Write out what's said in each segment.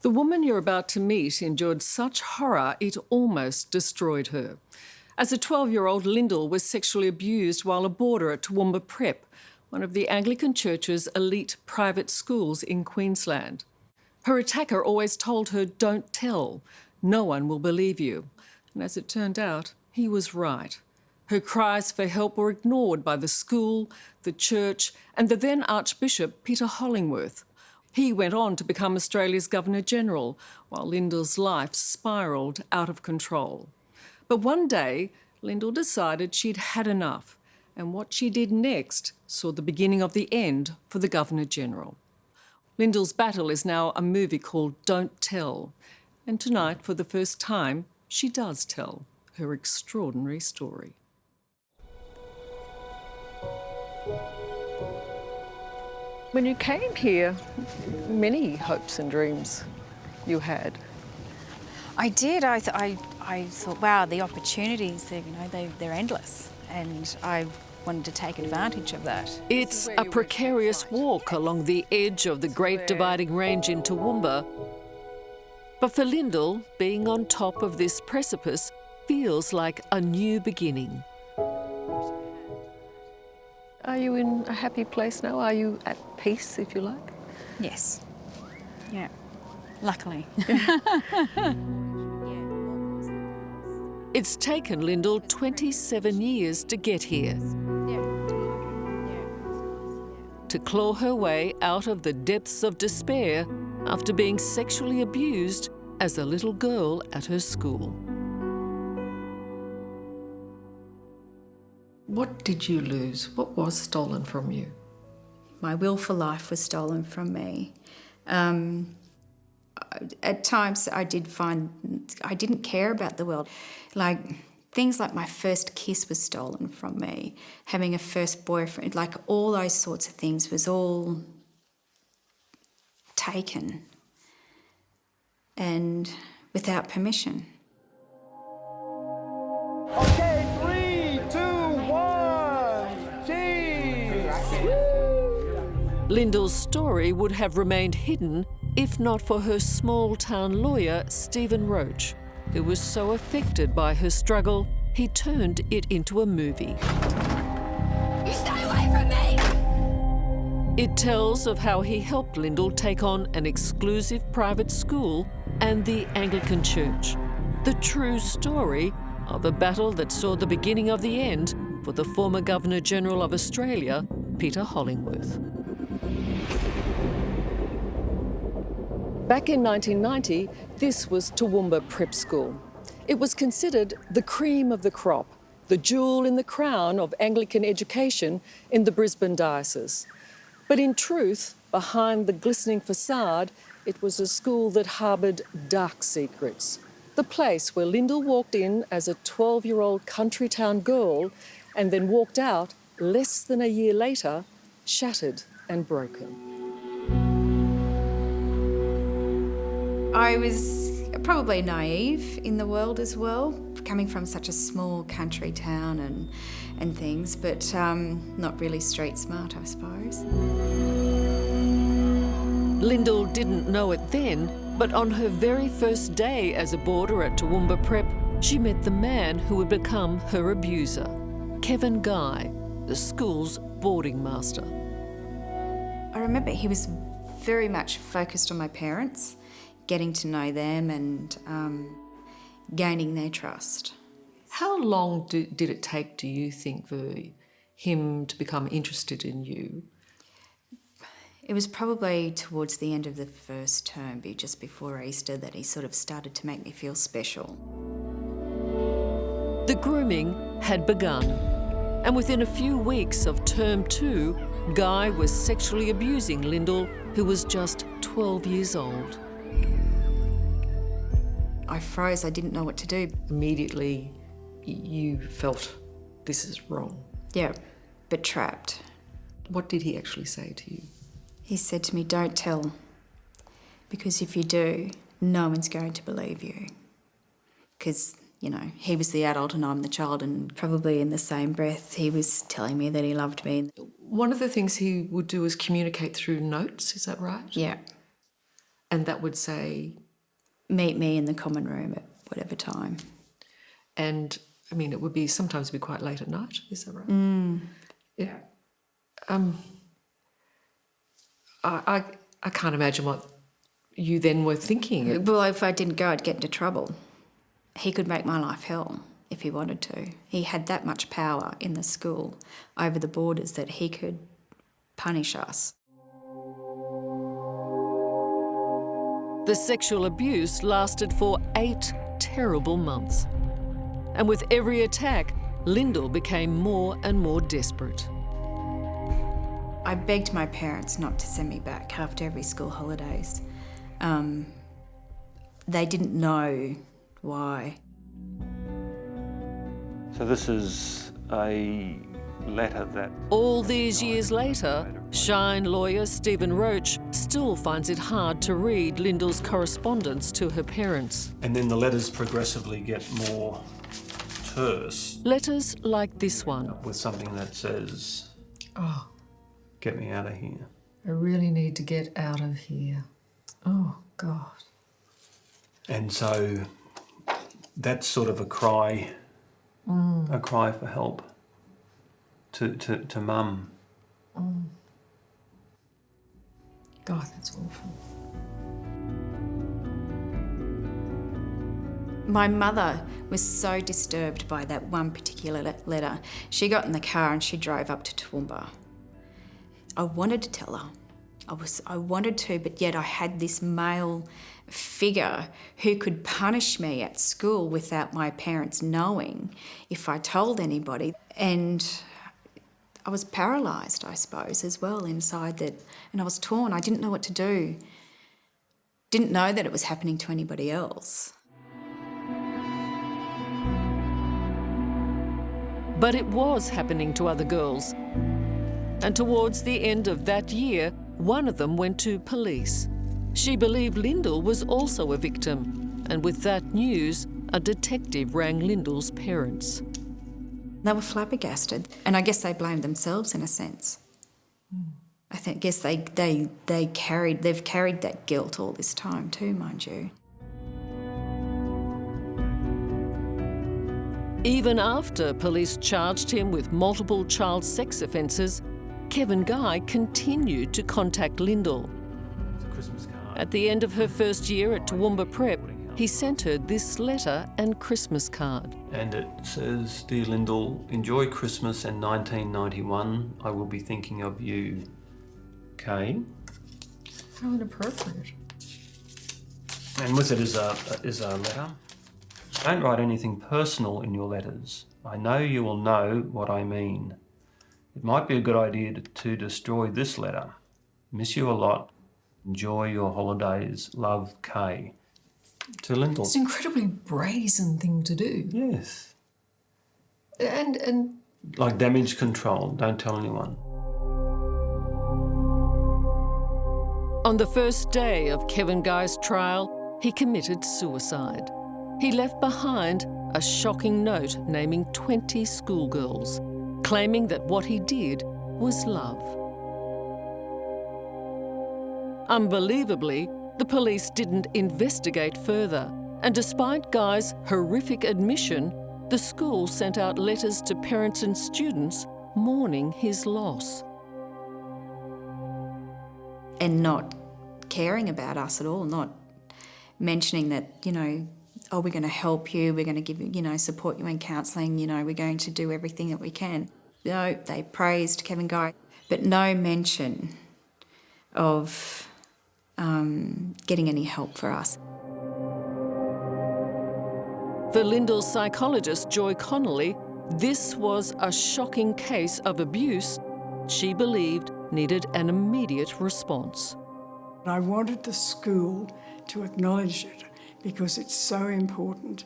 The woman you're about to meet endured such horror it almost destroyed her. As a 12-year-old, Lyndal was sexually abused while a boarder at Toowoomba Prep, one of the Anglican Church's elite private schools in Queensland. Her attacker always told her, "Don't tell. No one will believe you." And as it turned out, he was right. Her cries for help were ignored by the school, the church, and the then Archbishop, Peter Hollingworth. He went on to become Australia's Governor-General, while Lyndal's life spiralled out of control. But one day, Lyndal decided she'd had enough, and what she did next saw the beginning of the end for the Governor-General. Lyndal's battle is now a movie called Don't Tell, and tonight, for the first time, she does tell her extraordinary story. When you came here, many hopes and dreams you had. I did. I thought, wow, the opportunities, they're endless, and I wanted to take advantage of that. It's a precarious walk along the edge of the Great Dividing Range in Toowoomba. But for Lyndal, being on top of this precipice feels like a new beginning. Are you in a happy place now? Are you at peace, if you like? Yes. Yeah. Luckily. It's taken Lyndal 27 years to get here. To claw her way out of the depths of despair after being sexually abused as a little girl at her school. What did you lose? What was stolen from you? My will for life was stolen from me. At times I did find I didn't care about the world. Like, things like my first kiss was stolen from me, having a first boyfriend, like all those sorts of things was all taken and without permission. Okay, 3, 2, 1, cheese! Lyndal's story would have remained hidden if not for her small-town lawyer, Stephen Roach, who was so affected by her struggle, he turned it into a movie. You stay away from me! It tells of how he helped Lyndal take on an exclusive private school and the Anglican Church. The true story of a battle that saw the beginning of the end for the former Governor-General of Australia, Peter Hollingworth. Back in 1990, this was Toowoomba Prep School. It was considered the cream of the crop, the jewel in the crown of Anglican education in the Brisbane diocese. But in truth, behind the glistening facade, it was a school that harboured dark secrets. The place where Lyndal walked in as a 12-year-old country town girl and then walked out less than a year later, shattered and broken. I was probably naive in the world as well, coming from such a small country town and things, but not really street smart, I suppose. Lyndal didn't know it then, but on her very first day as a boarder at Toowoomba Prep, she met the man who would become her abuser, Kevin Guy, the school's boarding master. I remember he was very much focused on my parents, getting to know them and gaining their trust. How long did it take, do you think, for him to become interested in you? It was probably towards the end of the first term, just before Easter, that he sort of started to make me feel special. The grooming had begun, and within a few weeks of term 2, Guy was sexually abusing Lyndal, who was just 12 years old. I froze, I didn't know what to do. Immediately, you felt this is wrong. Yeah, but trapped. What did he actually say to you? He said to me, "Don't tell, because if you do, no one's going to believe you." Because, he was the adult and I'm the child, and probably in the same breath, he was telling me that he loved me. One of the things he would do is communicate through notes, is that right? Yeah. And that would say... Meet me in the common room at whatever time. And, I mean, it would be sometimes be quite late at night, is that right? Yeah. I can't imagine what you then were thinking. Well, if I didn't go, I'd get into trouble. He could make my life hell if he wanted to. He had that much power in the school over the borders that he could punish us. The sexual abuse lasted for 8 terrible months. And with every attack, Lyndal became more and more desperate. I begged my parents not to send me back after every school holidays. They didn't know why. So this is a letter that... All these years later, Shine lawyer Stephen Roach still finds it hard to read Lyndal's correspondence to her parents. And then the letters progressively get more terse. Letters like this one. With something that says, Oh, get me out of here. I really need to get out of here. Oh, God. And so that's sort of a cry for help to mum. God, that's awful. My mother was so disturbed by that one particular letter. She got in the car and she drove up to Toowoomba. I wanted to tell her. I wanted to, but yet I had this male figure who could punish me at school without my parents knowing if I told anybody. And I was paralysed, I suppose, as well inside that. And I was torn. I didn't know what to do. Didn't know that it was happening to anybody else. But it was happening to other girls. And towards the end of that year, one of them went to police. She believed Lyndal was also a victim. And with that news, a detective rang Lyndal's parents. They were flabbergasted, and I guess they blamed themselves in a sense. I guess they've carried that guilt all this time too, mind you. Even after police charged him with multiple child sex offences, Kevin Guy continued to contact Lyndal. At the end of her first year at Toowoomba Prep, he sent her this letter and Christmas card. And it says, Dear Lyndal, enjoy Christmas and 1991. I will be thinking of you. Kay. How inappropriate. And with it is a letter. Don't write anything personal in your letters. I know you will know what I mean. It might be a good idea to destroy this letter. Miss you a lot. Enjoy your holidays. Love, Kay. To Lyndal. It's an incredibly brazen thing to do. Yes. And like damage control. Don't tell anyone. On the first day of Kevin Guy's trial, he committed suicide. He left behind a shocking note naming 20 schoolgirls, claiming that what he did was love. Unbelievably, the police didn't investigate further, and despite Guy's horrific admission, the school sent out letters to parents and students mourning his loss. And not caring about us at all, not mentioning that, oh, we're going to help you, we're going to give you, support you in counselling, we're going to do everything that we can. No, they praised Kevin Guy, but no mention of getting any help for us. For Lyndal's psychologist, Joy Connolly, this was a shocking case of abuse she believed needed an immediate response. I wanted the school to acknowledge it because it's so important,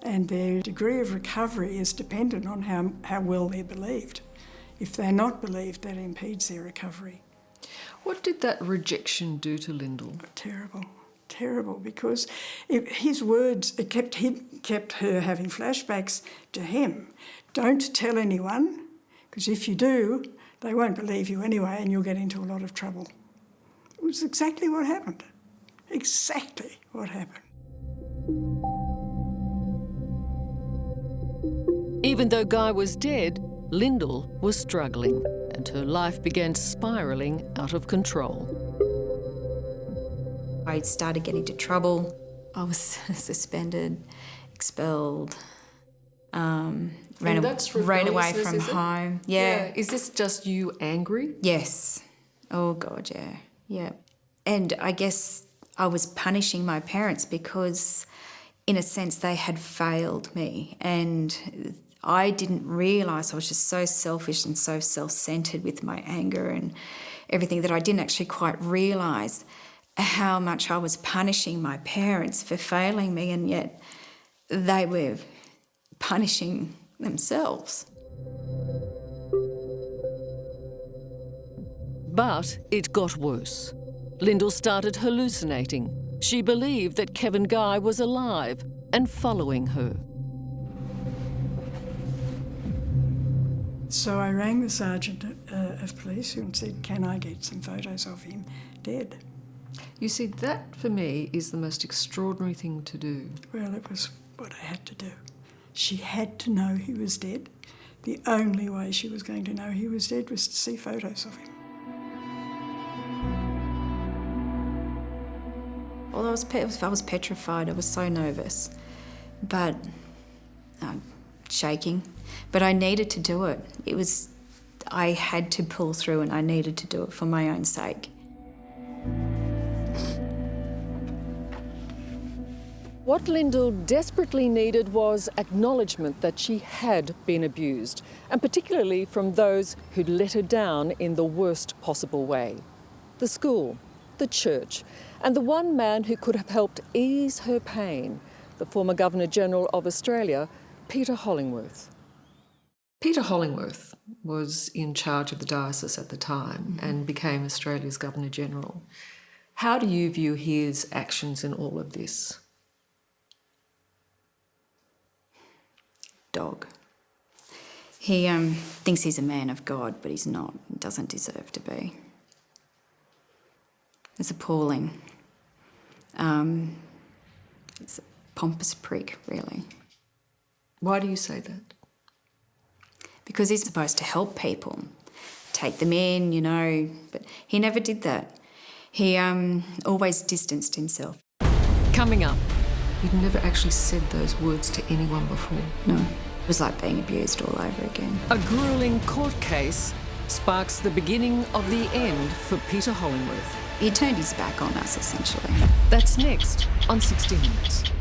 and their degree of recovery is dependent on how well they're believed. If they're not believed, that impedes their recovery. what did that rejection do to Lyndal? Terrible, because his words, it kept her having flashbacks to him. Don't tell anyone, because if you do, they won't believe you anyway and you'll get into a lot of trouble. It was exactly what happened. exactly what happened. Even though Guy was dead, Lyndal was struggling, and her life began spiralling out of control. I started getting into trouble. I was suspended, expelled, ran away from home. Yeah. Is this just you angry? Yes. Oh, God, yeah. Yeah. And I guess I was punishing my parents because, in a sense, they had failed me. And I didn't realise I was just so selfish and so self-centred with my anger and everything that I didn't actually quite realise how much I was punishing my parents for failing me, and yet they were punishing themselves. But it got worse. Lyndal started hallucinating. She believed that Kevin Guy was alive and following her. So I rang the sergeant of police and said, can I get some photos of him dead? You see, that for me is the most extraordinary thing to do. Well, it was what I had to do. She had to know he was dead. The only way she was going to know he was dead was to see photos of him. Well, I was petrified. I was so nervous, but shaking. But I needed to do it. I had to pull through, and I needed to do it for my own sake. What Lyndal desperately needed was acknowledgement that she had been abused, and particularly from those who'd let her down in the worst possible way. The school, the church, and the one man who could have helped ease her pain, the former Governor-General of Australia, Peter Hollingworth. Peter Hollingworth was in charge of the diocese at the time and became Australia's Governor-General. How do you view his actions in all of this? Dog. He thinks he's a man of God, but he's not. He doesn't deserve to be. It's appalling. It's a pompous prick, really. Why do you say that? Because he's supposed to help people, take them in, but he never did that. He always distanced himself. Coming up, You'd never actually said those words to anyone before. No. It was like being abused all over again. a grueling court case sparks the beginning of the end for Peter Hollingworth. He turned his back on us, essentially. That's next on 60 Minutes.